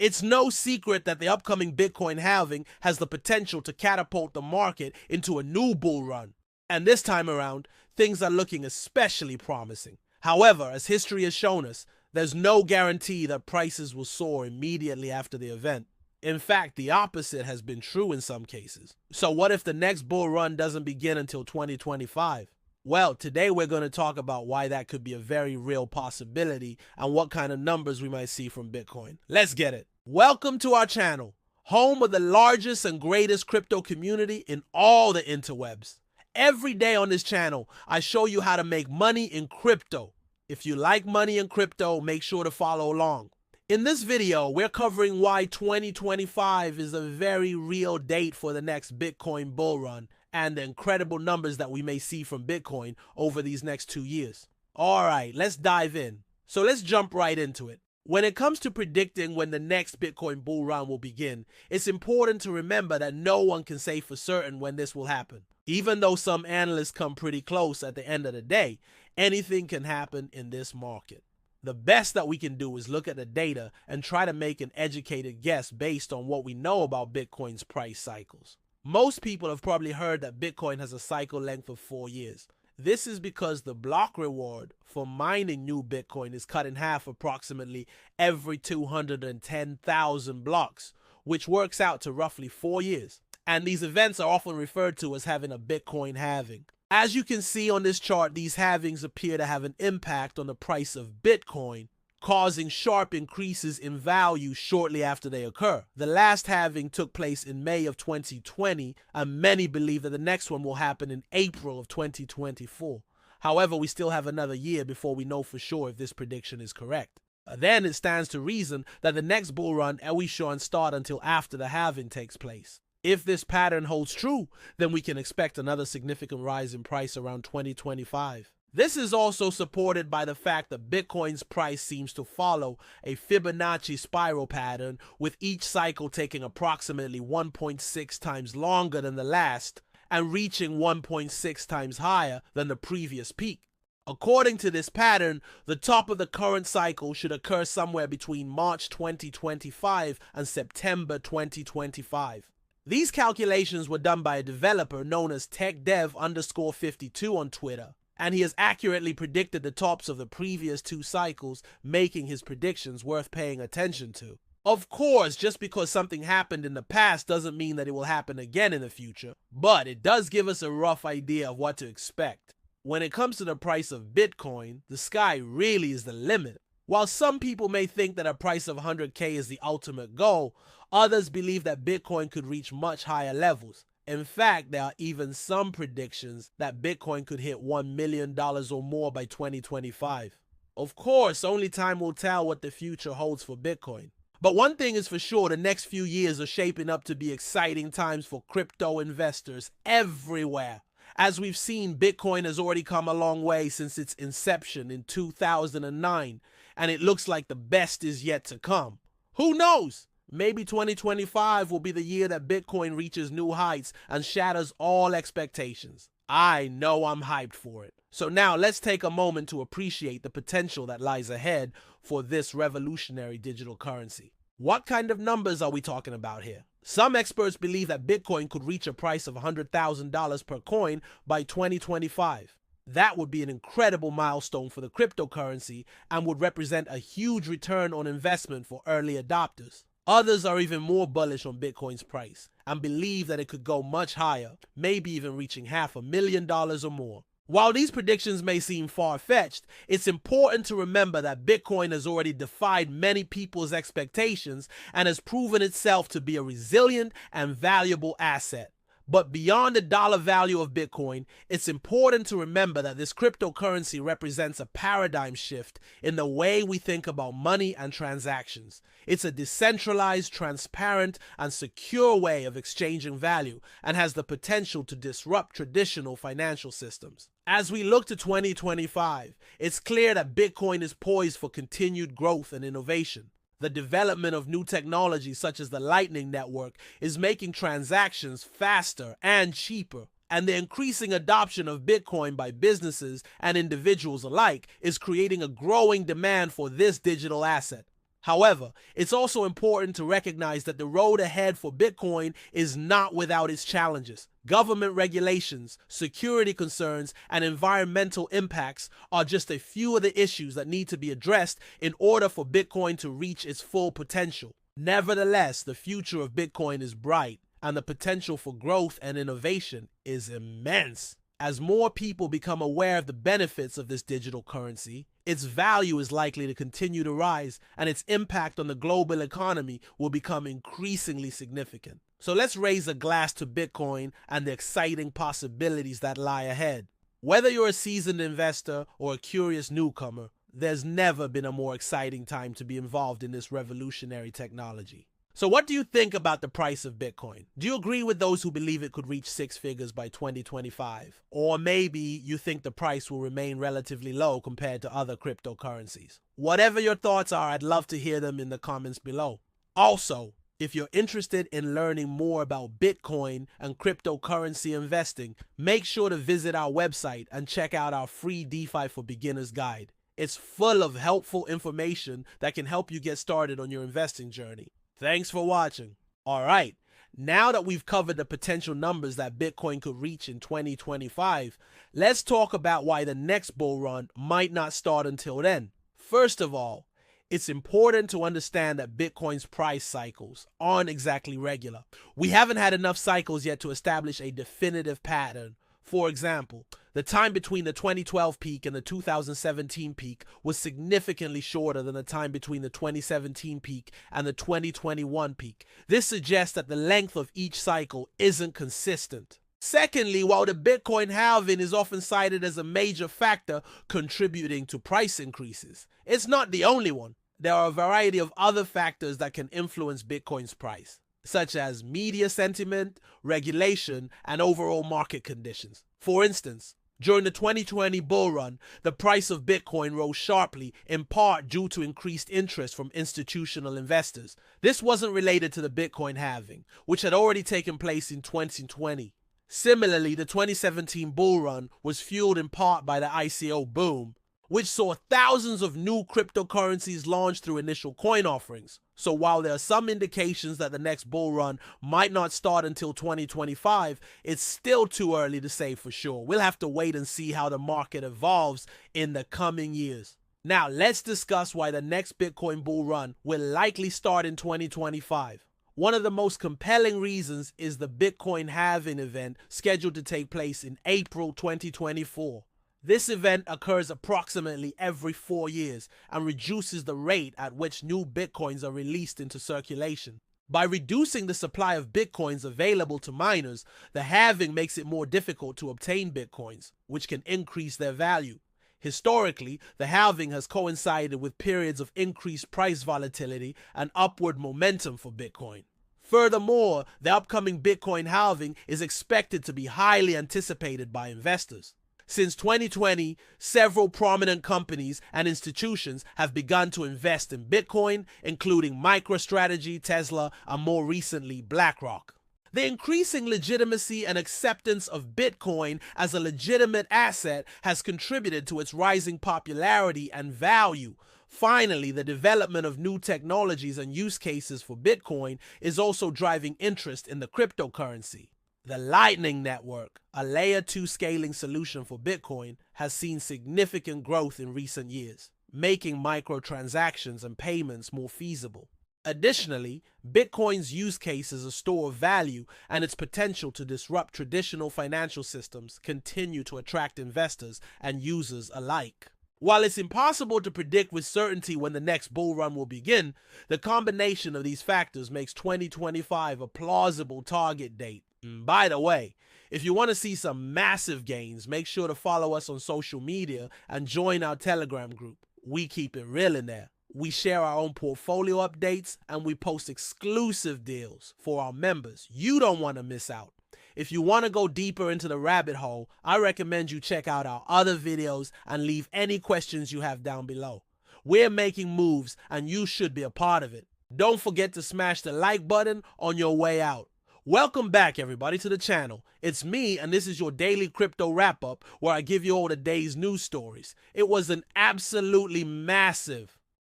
It's no secret that the upcoming Bitcoin halving has the potential to catapult the market into a new bull run. And this time around, things are looking especially promising. However, as history has shown us, there's no guarantee that prices will soar immediately after the event. In fact, the opposite has been true in some cases. So what if the next bull run doesn't begin until 2025? Well, today we're going to talk about why that could be a very real possibility and what kind of numbers we might see from Bitcoin. Let's get it. Welcome to our channel, home of the largest and greatest crypto community in all the interwebs. Every day on this channel, I show you how to make money in crypto. If you like money in crypto, make sure to follow along. In this video, we're covering why 2025 is a very real date for the next Bitcoin bull run and the incredible numbers that we may see from Bitcoin over these next 2 years. All right, let's dive in. So let's jump right into it. When it comes to predicting when the next Bitcoin bull run will begin, it's important to remember that no one can say for certain when this will happen. Even though some analysts come pretty close at the end of the day, anything can happen in this market. The best that we can do is look at the data and try to make an educated guess based on what we know about Bitcoin's price cycles. Most people have probably heard that Bitcoin has a cycle length of 4 years. This is because the block reward for mining new Bitcoin is cut in half approximately every 210,000 blocks, which works out to roughly 4 years. And these events are often referred to as having a Bitcoin halving. As you can see on this chart, these halvings appear to have an impact on the price of Bitcoin, causing sharp increases in value shortly after they occur. The last halving took place in May of 2020, and many believe that the next one will happen in April of 2024. However, we still have another year before we know for sure if this prediction is correct. Then it stands to reason that the next bull run shouldn't start until after the halving takes place. If this pattern holds true, then we can expect another significant rise in price around 2025. This is also supported by the fact that Bitcoin's price seems to follow a Fibonacci spiral pattern, with each cycle taking approximately 1.6 times longer than the last and reaching 1.6 times higher than the previous peak. According to this pattern, the top of the current cycle should occur somewhere between March 2025 and September 2025. These calculations were done by a developer known as TechDev_52 on Twitter, and he has accurately predicted the tops of the previous 2 cycles, making his predictions worth paying attention to. Of course, just because something happened in the past doesn't mean that it will happen again in the future, but it does give us a rough idea of what to expect. When it comes to the price of Bitcoin, the sky really is the limit. While some people may think that a price of 100K is the ultimate goal, others believe that Bitcoin could reach much higher levels. In fact, there are even some predictions that Bitcoin could hit $1 million or more by 2025. Of course, only time will tell what the future holds for Bitcoin. But one thing is for sure, the next few years are shaping up to be exciting times for crypto investors everywhere. As we've seen, Bitcoin has already come a long way since its inception in 2009, and it looks like the best is yet to come. Who knows? Maybe 2025 will be the year that Bitcoin reaches new heights and shatters all expectations. I know I'm hyped for it. So now let's take a moment to appreciate the potential that lies ahead for this revolutionary digital currency. What kind of numbers are we talking about here? Some experts believe that Bitcoin could reach a price of $100,000 per coin by 2025. That would be an incredible milestone for the cryptocurrency and would represent a huge return on investment for early adopters. Others are even more bullish on Bitcoin's price and believe that it could go much higher, maybe even reaching $500,000 or more. While these predictions may seem far-fetched, it's important to remember that Bitcoin has already defied many people's expectations and has proven itself to be a resilient and valuable asset. But beyond the dollar value of Bitcoin, it's important to remember that this cryptocurrency represents a paradigm shift in the way we think about money and transactions. It's a decentralized, transparent, and secure way of exchanging value and has the potential to disrupt traditional financial systems. As we look to 2025, it's clear that Bitcoin is poised for continued growth and innovation. The development of new technologies such as the Lightning Network is making transactions faster and cheaper, and the increasing adoption of Bitcoin by businesses and individuals alike is creating a growing demand for this digital asset. However, it's also important to recognize that the road ahead for Bitcoin is not without its challenges. Government regulations, security concerns, and environmental impacts are just a few of the issues that need to be addressed in order for Bitcoin to reach its full potential. Nevertheless, the future of Bitcoin is bright, and the potential for growth and innovation is immense. As more people become aware of the benefits of this digital currency, its value is likely to continue to rise, and its impact on the global economy will become increasingly significant. So let's raise a glass to Bitcoin and the exciting possibilities that lie ahead. Whether you're a seasoned investor or a curious newcomer, there's never been a more exciting time to be involved in this revolutionary technology. So what do you think about the price of Bitcoin? Do you agree with those who believe it could reach six figures by 2025? Or maybe you think the price will remain relatively low compared to other cryptocurrencies? Whatever your thoughts are, I'd love to hear them in the comments below. Also, if you're interested in learning more about Bitcoin and cryptocurrency investing, make sure to visit our website and check out our free DeFi for Beginners guide. It's full of helpful information that can help you get started on your investing journey. Thanks for watching. All right, now that we've covered the potential numbers that Bitcoin could reach in 2025, let's talk about why the next bull run might not start until then. First of all, it's important to understand that Bitcoin's price cycles aren't exactly regular. We haven't had enough cycles yet to establish a definitive pattern. For example, the time between the 2012 peak and the 2017 peak was significantly shorter than the time between the 2017 peak and the 2021 peak. This suggests that the length of each cycle isn't consistent. Secondly, while the Bitcoin halving is often cited as a major factor contributing to price increases, it's not the only one. There are a variety of other factors that can influence Bitcoin's price, such as media sentiment, regulation, and overall market conditions. For instance, during the 2020 bull run, the price of Bitcoin rose sharply, in part due to increased interest from institutional investors. This wasn't related to the Bitcoin halving, which had already taken place in 2020. Similarly, the 2017 bull run was fueled in part by the ICO boom, which saw thousands of new cryptocurrencies launched through initial coin offerings. So while there are some indications that the next bull run might not start until 2025, it's still too early to say for sure. We'll have to wait and see how the market evolves in the coming years. Now let's discuss why the next Bitcoin bull run will likely start in 2025. One of the most compelling reasons is the Bitcoin halving event scheduled to take place in April 2024. This event occurs approximately every 4 years and reduces the rate at which new Bitcoins are released into circulation. By reducing the supply of Bitcoins available to miners, the halving makes it more difficult to obtain Bitcoins, which can increase their value. Historically, the halving has coincided with periods of increased price volatility and upward momentum for Bitcoin. Furthermore, the upcoming Bitcoin halving is expected to be highly anticipated by investors. Since 2020, several prominent companies and institutions have begun to invest in Bitcoin, including MicroStrategy, Tesla, and more recently, BlackRock. The increasing legitimacy and acceptance of Bitcoin as a legitimate asset has contributed to its rising popularity and value. Finally, the development of new technologies and use cases for Bitcoin is also driving interest in the cryptocurrency. The Lightning Network, a Layer 2 scaling solution for Bitcoin, has seen significant growth in recent years, making microtransactions and payments more feasible. Additionally, Bitcoin's use case as a store of value and its potential to disrupt traditional financial systems continue to attract investors and users alike. While it's impossible to predict with certainty when the next bull run will begin, the combination of these factors makes 2025 a plausible target date. By the way, if you want to see some massive gains, make sure to follow us on social media and join our Telegram group. We keep it real in there. We share our own portfolio updates and we post exclusive deals for our members. You don't want to miss out. If you want to go deeper into the rabbit hole, I recommend you check out our other videos and leave any questions you have down below. We're making moves and you should be a part of it. Don't forget to smash the like button on your way out. Welcome back everybody to the channel. It's me and this is your daily crypto wrap up where I give you all the day's news stories. It was an absolutely massive